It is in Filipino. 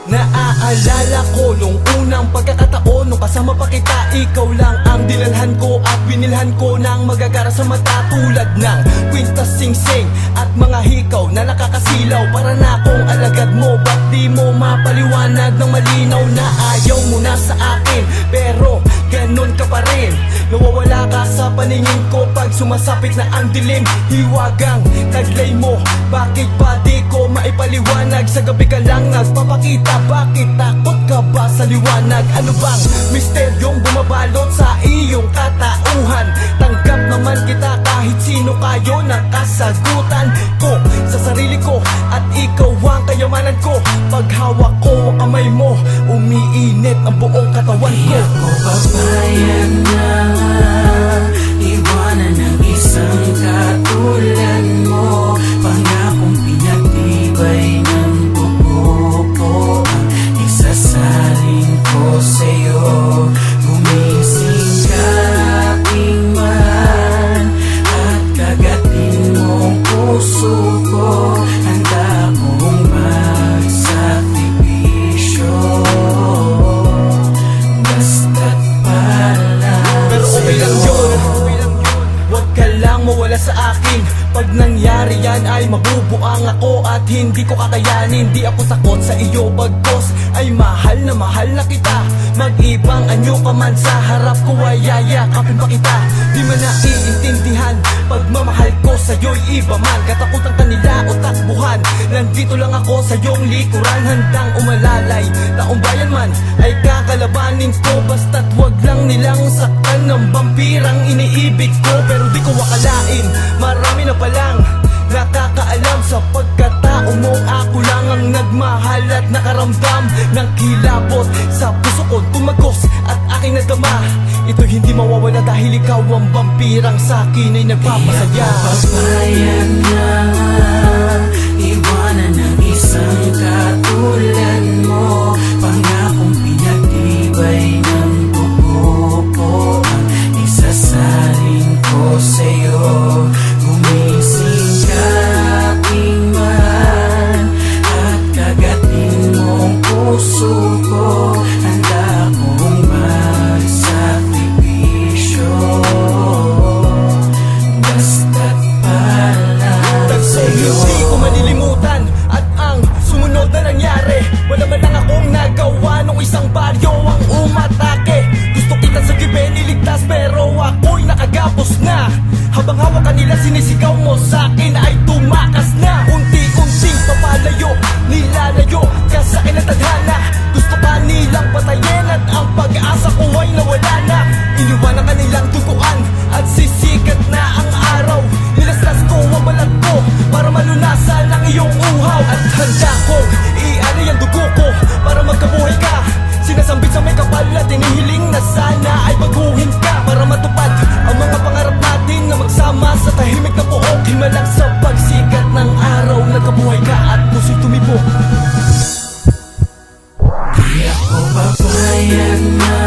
Naaalala ko nung unang pagkakataon, nung kasama pa kita, ikaw lang ang dinalhan ko at binilhan ko ng magagara sa mata, tulad ng kwintas, sing-sing at mga hikaw na nakakasilaw. Para na akong alagad mo, ba't di mo mapaliwanag ng malinaw na ayaw mo na sa akin, pero ganon ka pa rin. Nawawala ka sa paningin ko pag sumasapit na ang dilim. Hiwagang taglay mo, bakit pa di ko maipaliwanag? Sa gabi ka lang nagpapakita, bakit takot ka ba sa liwanag? Ano bang misteryong bumabalot sa iyong katauhan? Tanggap naman kita kahit sino kayo, nakasagutan ko sa sarili ko at ikaw ang kayamanan ko. Pag hawak ko ang kamay mo, umiinit ang buong katawan ko. Di ako papayag na iwanan ng isang katulad mo. Pangakong pinagtibay ng buko ko, ang isasalin ko sa'yo. Gumising ka aking mahal at kagatin mong puso ko. Handa kong magsakripisyo, basta't pala Pero okay lang yun, huwag ka lang mawala sa akin. Pag nangyari yan ay mabubuang ako at hindi ko kakayanin. Di ako takot sa iyo, bagkos ay mahal na kita. Mag-ibang anyo ka man sa harap ko ay yayakapin pa kita. Di man naiintindihan, pagmamahal ko sa'yo'y iba man. Katakutan kanila o takbuhan, nandito lang ako sa iyong likuran. Handang umalalay, taong bayan man ay kakalabanin ko. Basta't wag lang nilang saktan ng vampirang iniibig ko. Pero di ko akalain, marami na palang nakakaalam sa pagkatao mo. Ako lang ang nagmahal at nakaramdam ng kilabot sa puso ko, tumagos at aking nadama. Ito hindi mawawala dahil ikaw ang vampirang sa akin ay nagpapasaya. papayag na iwanan ng isang katulad mo. Pangakong pinagtibay ng buko ko, ang isasalin ko sa'yo. Gumising ka aking mahal at kagatin mong puso ko. Handa kong magsakripisyo, basta't pala sa'yo. Hindi ko malilimutan at ang sumunod na nangyari. Wala man lang akong nagawa nung isang baryo ang umatake. Gusto kita sa gibe niligtas pero ako'y nakagapos na. Habang hawak kanila sinisigaw mo sa'kin ay tumakas na. Unti-unting papalayo, nilalayo ka sa'kin at tadhana. Gusto ka nilang patayin at ang pag-asa ko ay nawala na. Iniwanan kanilang duguan at sisikat na ang araw. Nilaslas ko ang balat ko para malunasan ang iyong uhaw. At handa kong ialay ang dugo ko para magkabuhay ka. Sinasambit sa may kapal at inihiling na sana ay baguhin ka. Para matupad ang mga pangarap natin na magsama sa tahimik na buhok. Himalang sa pagsikat ng araw, nagkabuhay ka at puso'y tumibok. Di ako papayag na